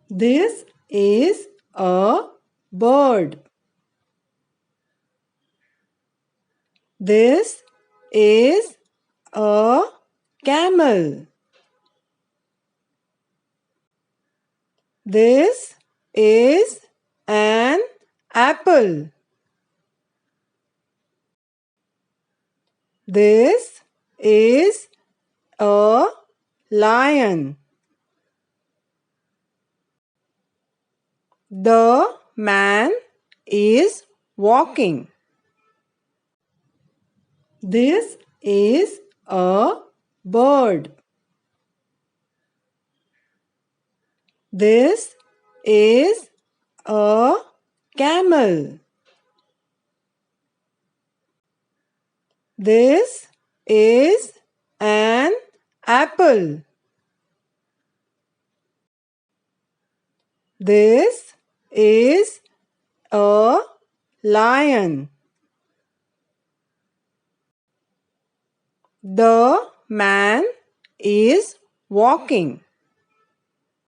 This is a bird. This is a camel. This is an apple. This is a lion. The man is walking. This is a bird. This is a camel. This is an apple. This is a lion. The man is walking.